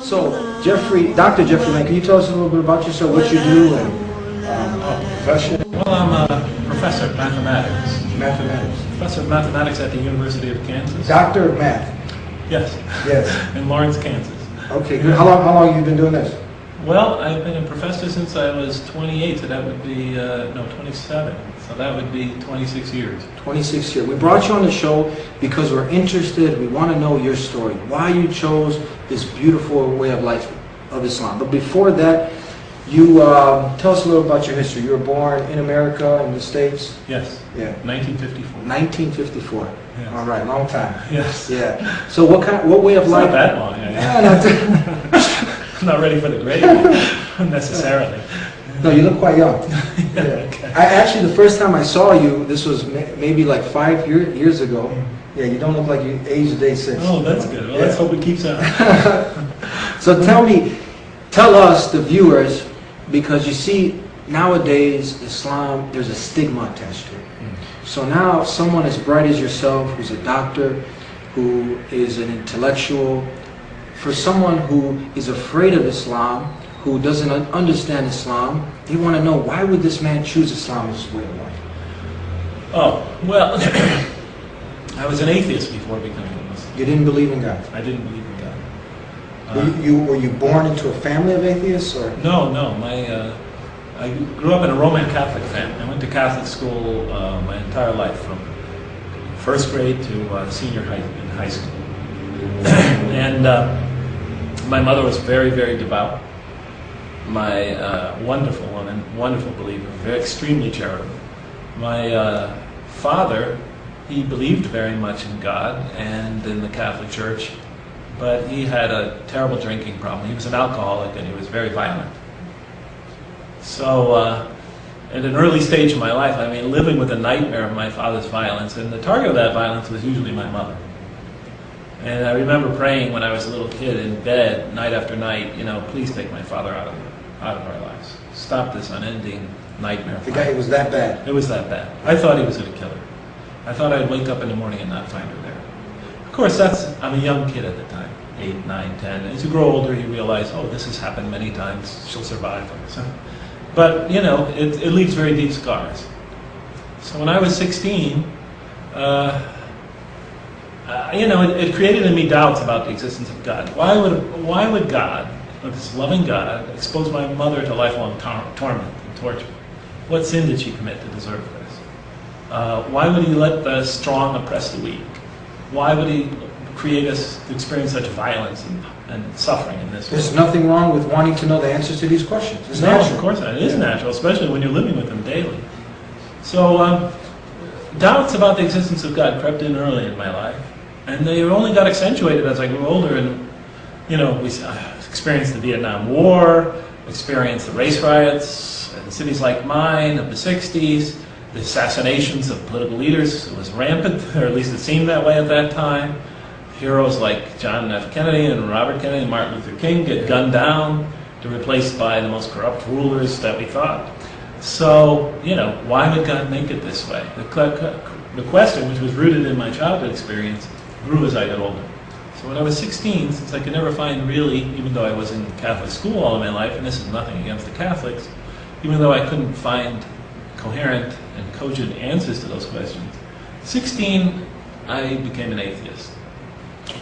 So, Dr. Jeffrey Lang, can you tell us a little bit about yourself, what you do, and profession? Well, I'm a professor of mathematics. Mathematics. Professor of mathematics at the University of Kansas. Doctor of Math. Yes. Yes. In Lawrence, Kansas. Okay, good. How long have you been doing this? Well, I've been a professor since I was 28, so that would be, 27. So that would be 26 years. 26 years. We brought you on the show because we're interested. We want to know your story. Why you chose this beautiful way of life of Islam. But before that, you tell us a little about your history. You were born in America, in the States? Yes. Yeah. 1954. 1954. Yes. All right, long time. Yes. Yeah. So what way of It's life? not that long. Yeah, I'm not ready for the grave necessarily. No, you look quite young. Yeah. Okay. Actually, the first time I saw you, this was maybe like 5 years ago. Yeah, you don't look like you aged day 6. Oh, that's good. Well, let's hope it keeps on. So tell us, the viewers, because you see, nowadays, Islam, there's a stigma attached to it. So now, someone as bright as yourself, who's a doctor, who is an intellectual, for someone who is afraid of Islam, who doesn't understand Islam, they want to know, why would this man choose Islam as his way of life? Oh, well, I was an atheist before becoming a Muslim. You didn't believe in God? I didn't believe in God. Were you born into a family of atheists? Or? No. I grew up in a Roman Catholic family. I went to Catholic school my entire life, from first grade to senior high in high school. And my mother was very, very devout. My wonderful woman, wonderful believer, very extremely charitable. My father, he believed very much in God and in the Catholic Church, but he had a terrible drinking problem. He was an alcoholic and he was very violent. So at an early stage of my life, I mean, living with a nightmare of my father's violence, and the target of that violence was usually my mother. And I remember praying when I was a little kid in bed, night after night, please take my father out of our lives. Stop this unending nightmare. The guy, it was that bad? It was that bad. I thought he was going to kill her. I thought I'd wake up in the morning and not find her there. Of course, I'm a young kid at the time, 8, 9, 10. As you grow older, you realize, oh, this has happened many times. She'll survive. So, but, it leaves very deep scars. So when I was 16, it created in me doubts about the existence of God. Why would God, this loving God, expose my mother to lifelong torment and torture? What sin did she commit to deserve this? Why would he let the strong oppress the weak? Why would he create us to experience such violence and suffering in this world? There's nothing wrong with wanting to know the answers to these questions. It's natural. Of course not. It is natural, especially when you're living with them daily. So doubts about the existence of God crept in early in my life. And they only got accentuated as I grew older, and we experienced the Vietnam War, experienced the race riots in cities like mine of the 60s, the assassinations of political leaders. It was rampant, or at least it seemed that way at that time. Heroes like John F. Kennedy and Robert Kennedy and Martin Luther King get gunned down, to replaced by the most corrupt rulers that we thought. So, why would God make it this way? The question, which was rooted in my childhood experience, grew as I got older. So when I was 16, since I could never find really, even though I was in Catholic school all of my life, and this is nothing against the Catholics, even though I couldn't find coherent and cogent answers to those questions, 16, I became an atheist.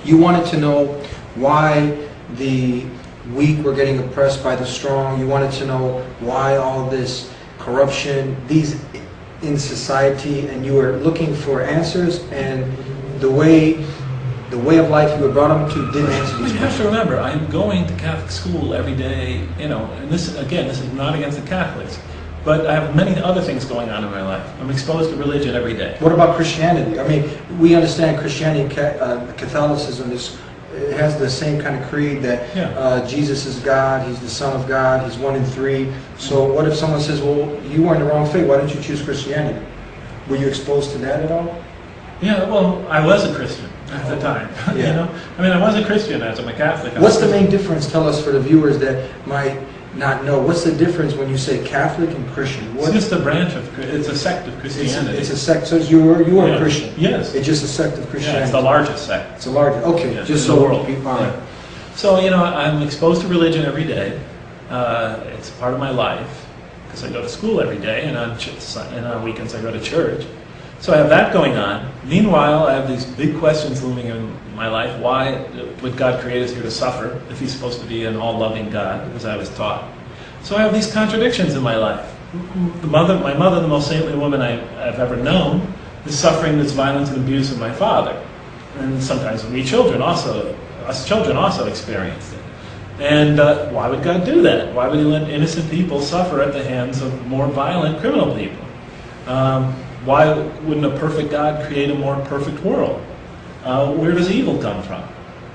You wanted to know why the weak were getting oppressed by the strong. You wanted to know why all this corruption, these in society, and you were looking for answers, and the way of life you were brought up to didn't answer these questions. You have to remember, I'm going to Catholic school every day, and this is not against the Catholics, but I have many other things going on in my life. I'm exposed to religion every day. What about Christianity? I mean, we understand Christianity, Catholicism has the same kind of creed that Jesus is God, He's the Son of God, He's 1 in 3. So what if someone says, well, you were in the wrong faith, why didn't you choose Christianity? Were you exposed to that at all? Yeah, well, I was a Christian at the time. Yeah. I was a Christian as I'm a Catholic. What's the main difference? Tell us, for the viewers that might not know. What's the difference when you say Catholic and Christian? It's just a branch of, it's a sect of Christianity. It's a sect. So you were a Christian. Yes. It's just a sect of Christianity. Yeah, it's the largest sect. It's the largest. Okay, yes, just in so the world. people. Right. So, I'm exposed to religion every day. It's part of my life because I go to school every day, and on weekends I go to church. So I have that going on. Meanwhile, I have these big questions looming in my life. Why would God create us here to suffer if He's supposed to be an all-loving God, as I was taught? So I have these contradictions in my life. My mother, the most saintly woman I've ever known, is suffering this violence and abuse of my father. And sometimes us children also experienced it. And why would God do that? Why would He let innocent people suffer at the hands of more violent criminal people? Why wouldn't a perfect God create a more perfect world? Where does evil come from?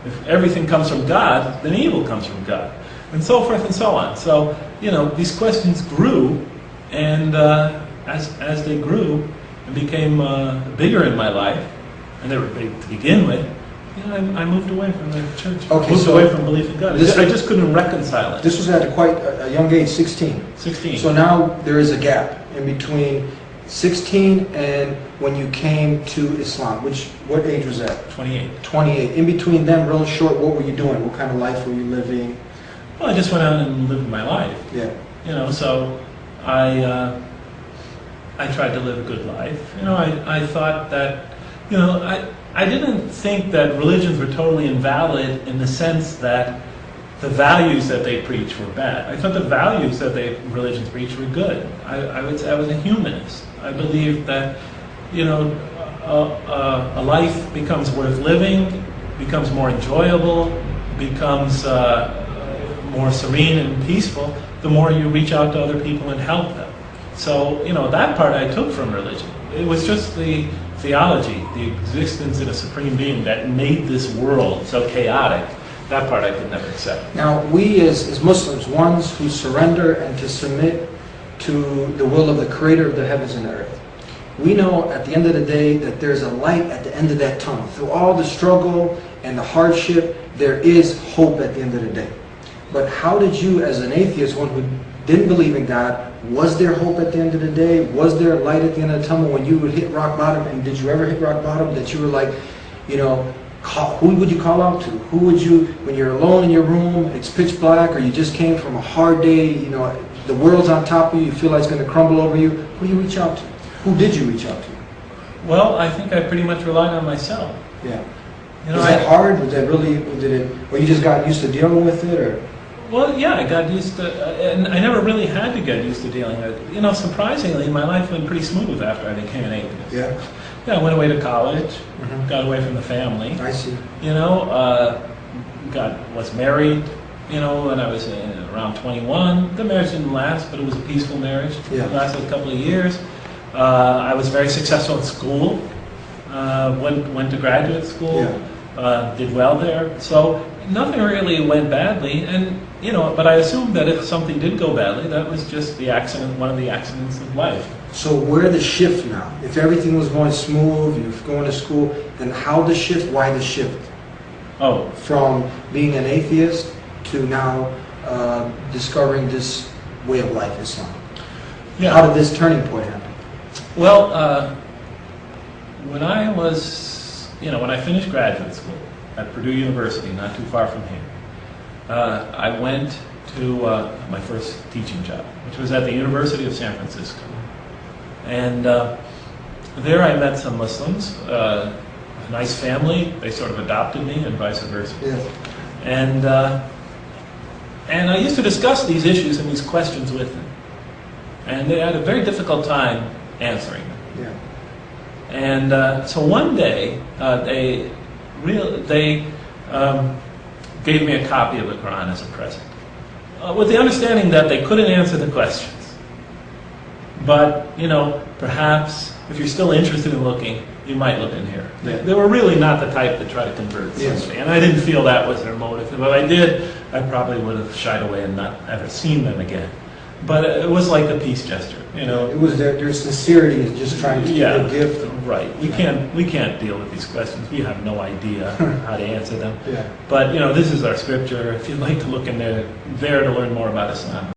If everything comes from God, then evil comes from God. And so forth and so on. So, these questions grew, and as they grew and became bigger in my life, and they were big to begin with, I moved away from the church. Okay, moved away from belief in God. I just couldn't reconcile it. This was at quite a young age, 16. 16. So now there is a gap in between 16 and when you came to Islam. What age was that? 28. 28. In between them, real short, what were you doing? What kind of life were you living? Well, I just went out and lived my life. Yeah. So I tried to live a good life. I thought that, I didn't think that religions were totally invalid in the sense that the values that they preach were bad. I thought the values that religions preach were good. I was a humanist. I believed that, a life becomes worth living, becomes more enjoyable, becomes more serene and peaceful, the more you reach out to other people and help them. So, that part I took from religion. It was just the theology, the existence in a supreme being that made this world so chaotic. That part I could never accept. Now, we as Muslims, ones who surrender and to submit to the will of the Creator of the heavens and the earth, we know at the end of the day that there's a light at the end of that tunnel. Through all the struggle and the hardship, there is hope at the end of the day. But how did you, as an atheist, one who didn't believe in God, was there hope at the end of the day? Was there light at the end of the tunnel when you would hit rock bottom? And did you ever hit rock bottom that you were like, who would you call out to? Who would you, when you're alone in your room, it's pitch black, or you just came from a hard day, the world's on top of you, you feel like it's going to crumble over you, who do you reach out to? Who did you reach out to? Well, I think I pretty much relied on myself. Yeah. Was that hard? Was that really, or you just got used to dealing with it, or? Well, yeah, I got used to, and I never really had to get used to dealing with it. Surprisingly, my life went pretty smooth after I became an atheist. Yeah. Yeah, I went away to college, got away from the family. I see. Was married, when I was around 21. The marriage didn't last, but it was a peaceful marriage. Yeah. It lasted a couple of years. I was very successful in school. Went to graduate school. Yeah. Did well there. So nothing really went badly, and but I assumed that if something did go badly, that was just one of the accidents of life. So where the shift now? If everything was going smooth, you're going to school, then how the shift? Why the shift? Oh, From being an atheist to now discovering this way of life, Islam. yeah. How did this turning point happen? Well, when I was, when I finished graduate school at Purdue University, not too far from here, I went to my first teaching job, which was at the University of San Francisco. And there I met some Muslims, a nice family. They sort of adopted me and vice versa. Yes. And I used to discuss these issues and these questions with them. And they had a very difficult time answering them. Yeah. And so one day, they gave me a copy of the Quran as a present, with the understanding that they couldn't answer the questions. But, perhaps if you're still interested in looking, you might look in here. They were really not the type to try to convert somebody. Yes. And I didn't feel that was their motive. If I did, I probably would have shied away and not ever seen them again. But it was like a peace gesture, It was their sincerity in just trying to give a gift. Right. We can't deal with these questions. We have no idea how to answer them. Yeah. But this is our scripture. If you'd like to look in there to learn more about Islam.